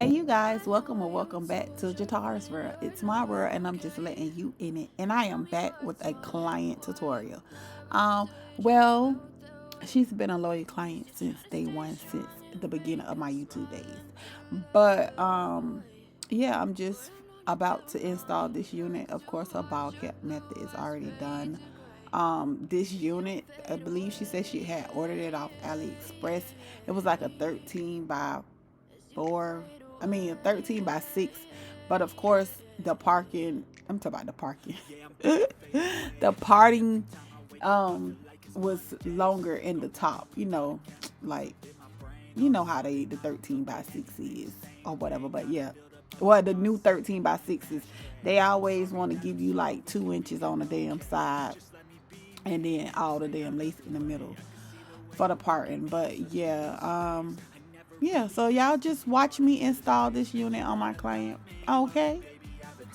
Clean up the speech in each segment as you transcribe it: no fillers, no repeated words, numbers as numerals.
Hey you guys, welcome or welcome back to Jatar's World. It's my world and I'm just letting you in it. And I am back with a client tutorial. Well, she's been a loyal client since day one, since the beginning of my YouTube days. But yeah, I'm just about to install this unit. Of course, her ball cap method is already done. This unit, I believe she said she had ordered it off AliExpress. It was like a 13 by 4, I mean 13 by 6, but of course the parking, I'm talking about the parking, the parting was longer in the top, like how the 13 by 6 is or whatever. But yeah, well, the new 13 by 6s, they always want to give you like 2 inches on the damn side and then all the damn lace in the middle for the parting. But yeah, so y'all just watch me install this unit on my client. Okay.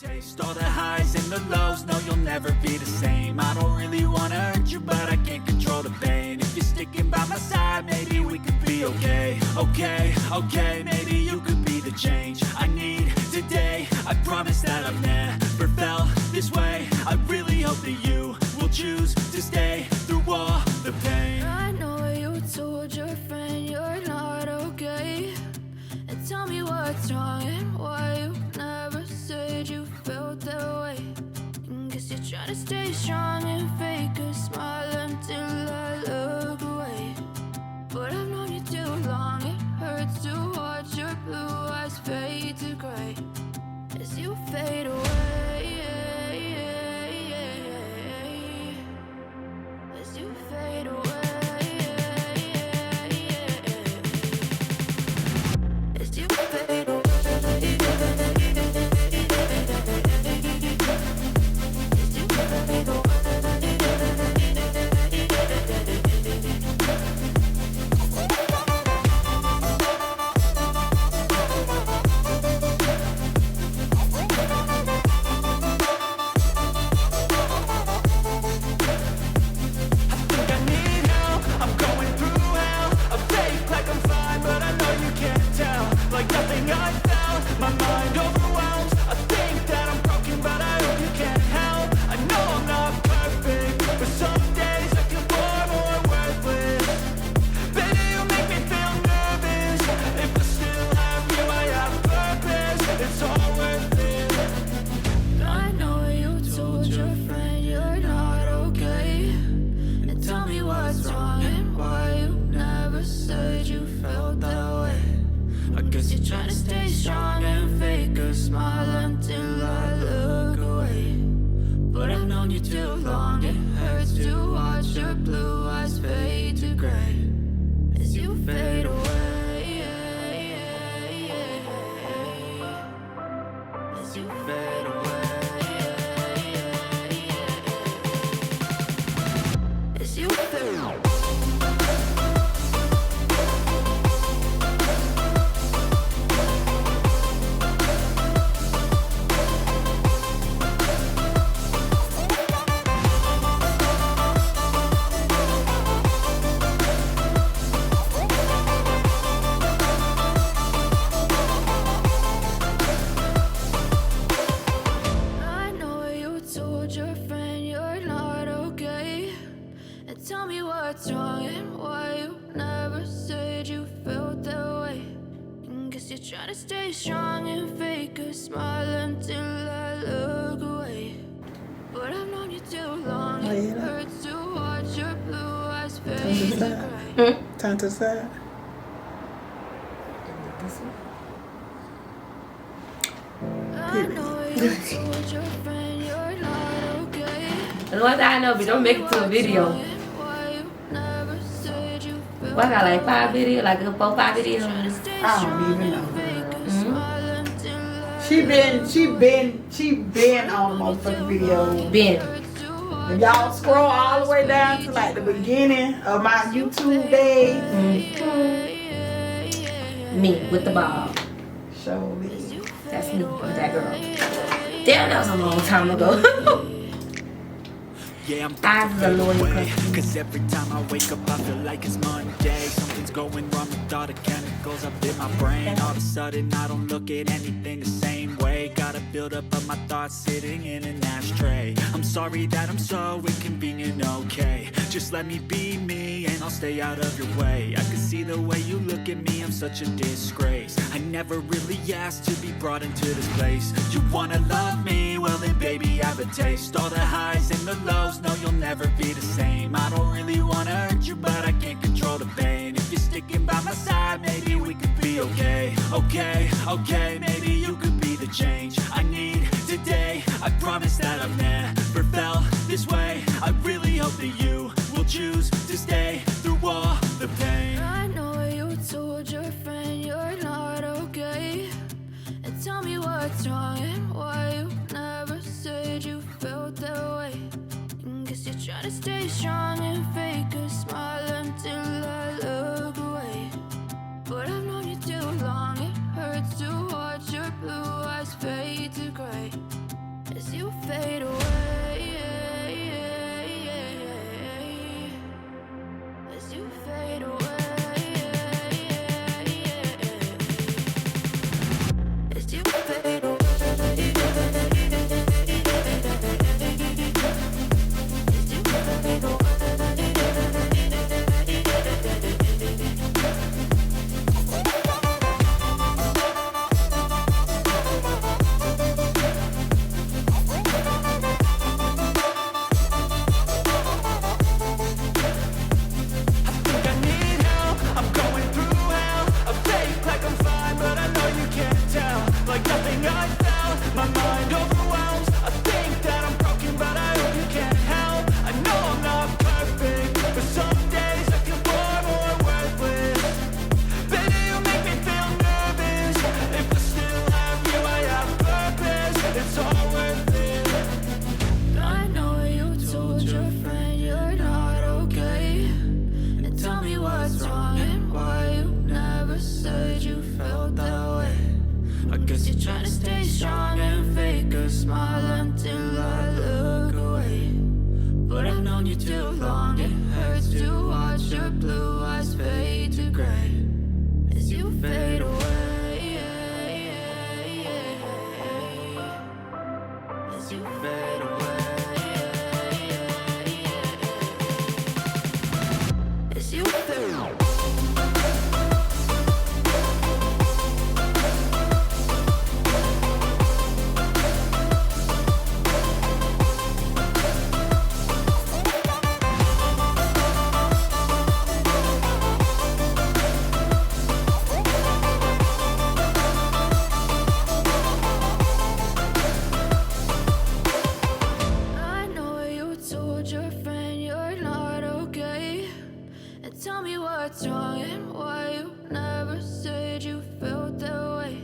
Taste all the highs and the lows, no, you'll never be the same. I don't really wanna hurt you, but I can't control the pain. If you're sticking by my side, maybe we could be okay. Okay, maybe you could be the change I need today. I promise that I've never felt this way. I really hope that you will choose to stay through all the pain. I know you told your friend you're not okay, and tell me what's wrong and why you never said you felt that way. Guess you're trying to stay strong and fake a smile until I look away. But I've known you too long, it hurts to watch your blue eyes fade to gray as you fade away. As you fade away. As you fade away. Trying to stay strong and fake a smile until I look away. But I've known you too long, it hurts to watch your blue eyes fade to gray as you fade away. As you fade away. As you fade away. Tell me what's wrong and why you never said you felt that way. Guess you're trying to stay strong and fake a smile until I look away. But I've known you too long, it hurts to watch your blue eyes fade to gray. Turn to the side. I know you told your friend you're not okay. And one thing I know, but don't make it to a video. Well, I got like 5 videos, like 4, 5 videos. I don't even know. Mm-hmm. She been on the motherfucking video. Been. If y'all scroll all the way down to like the beginning of my YouTube days. Me with the ball. Show me. That's me with that girl. Damn, that was a long time ago. Yeah, I'm about to Ours is a fade loyal away, customer. cause every time I wake up I feel like it's Monday. Something's going wrong with all the chemicals up in my brain. All of a sudden I don't look at anything the same way. Gotta build up of my thoughts sitting in an ashtray. I'm sorry that I'm so inconvenient, okay. Just let me be me and I'll stay out of your way. I can see the way you look at me, I'm such a disgrace. I never really asked to be brought into this place. You wanna love me? Well then baby I have a taste. All the highs and the lows, no you'll never be the same. I don't really wanna hurt you but I can't control the pain. If you're sticking by my side, maybe we could be okay. Okay, maybe you could be the change I need today. I promise that I've never felt this way. I really hope that you will choose to stay through all the pain. I know you told your friend you're not okay, and tell me what's wrong and why you never said you felt that way. Guess you're trying to stay strong and fake a smile until I look away. But I've known you too long, it hurts to watch your blue eyes fade to gray as you fade away. As you fade away. As you fade away. As you fade away. Like nothing I felt, my mind overwhelms. I think that I'm broken, but I hope you can't help. I know I'm not perfect, but some days I feel far more worthless. Baby, you make me feel nervous. If I still have you, I have purpose. It's all worth it. I know you told your friend you're not okay, and tell me what's wrong and why you never said you felt that way. I guess You're trying to stay strong and fake a smile until I look away. But I've known you too long, it hurts to watch your blue eyes fade to gray as you fade away. As you fade away. As you fade away. I know you told your friend you're not okay, and tell me what's wrong and why you never said you felt that way.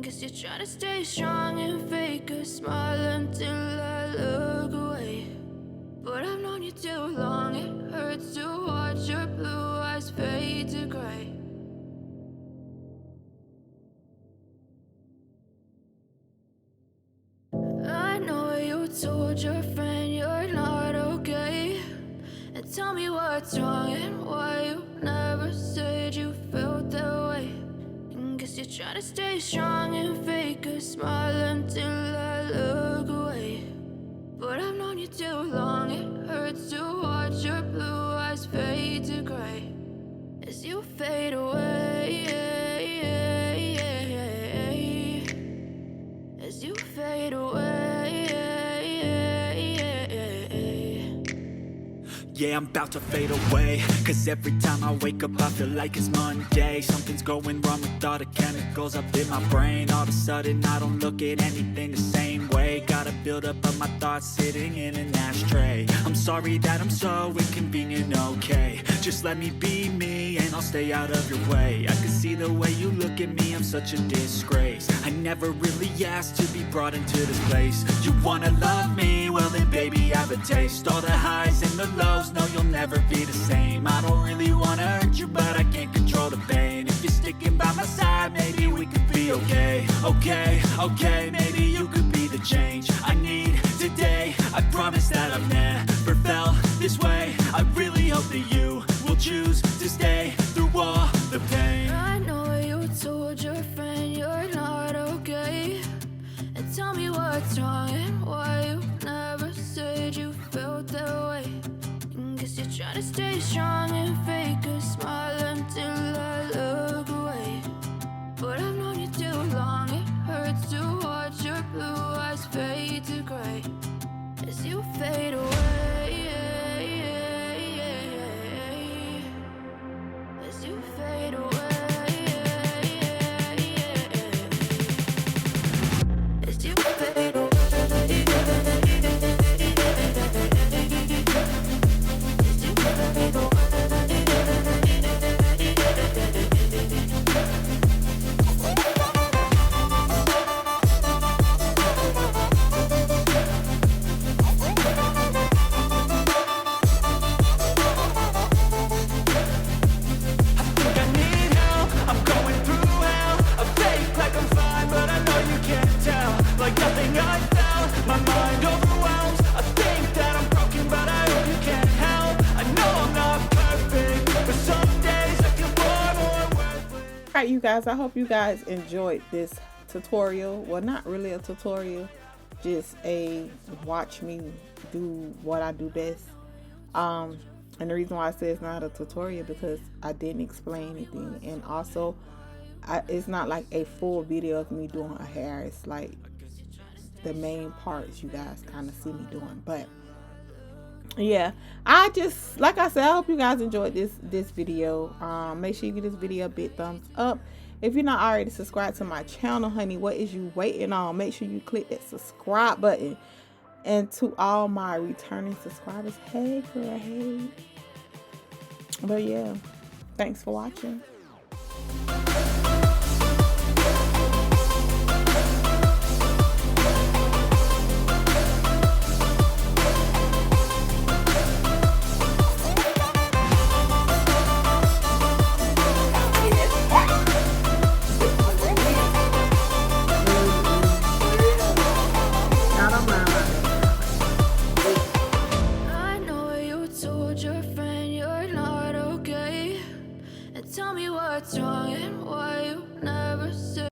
Guess you're trying to stay strong and fake a smile until I look away. But I've known you too long, it hurts to watch your blue eyes fade to gray. I know you told your friend you're not okay, and tell me what's wrong and why you never said you felt that way. Guess you're trying to stay strong and fake a smile until I look away. But I've known you too long, it hurts to watch your blue eyes fade to gray as you fade away. As you fade away. Yeah, I'm about to fade away, cause every time I wake up I feel like it's Monday. Something's going wrong with all the chemicals up in my brain. All of a sudden I don't look at anything the same way. Gotta build up of my thoughts sitting in an ashtray. I'm sorry that I'm so inconvenient, okay. Just let me be me and I'll stay out of your way. I can see the way you look at me, I'm such a disgrace. I never really asked to be brought into this place. You wanna love me? Well then baby I have a taste. All the highs and the lows, no you'll never be the same. I don't really wanna hurt you but I can't control the pain. If you're sticking by my side, maybe we could be okay. Okay, maybe you could be the change I need today. I promise that I've never stay strong and fake a smile until I look away. But I've known you too long, it hurts to watch your blue eyes fade to gray as you fade away. As you fade away. As you fade away. Alright, you guys, I hope you guys enjoyed this tutorial. Well, not really a tutorial, just a watch me do what I do best. And the reason why I say it's not a tutorial because I didn't explain anything, and also it's not like a full video of me doing her hair. It's like the main parts you guys kind of see me doing. But yeah, I just, like I said, I hope you guys enjoyed this video. Make sure you give this video a big thumbs up. If you're not already subscribed to my channel, honey, what is you waiting on? Make sure you click that subscribe button. And to all my returning subscribers, hey girl, hey. But yeah, thanks for watching. Tell me what's wrong and why you never say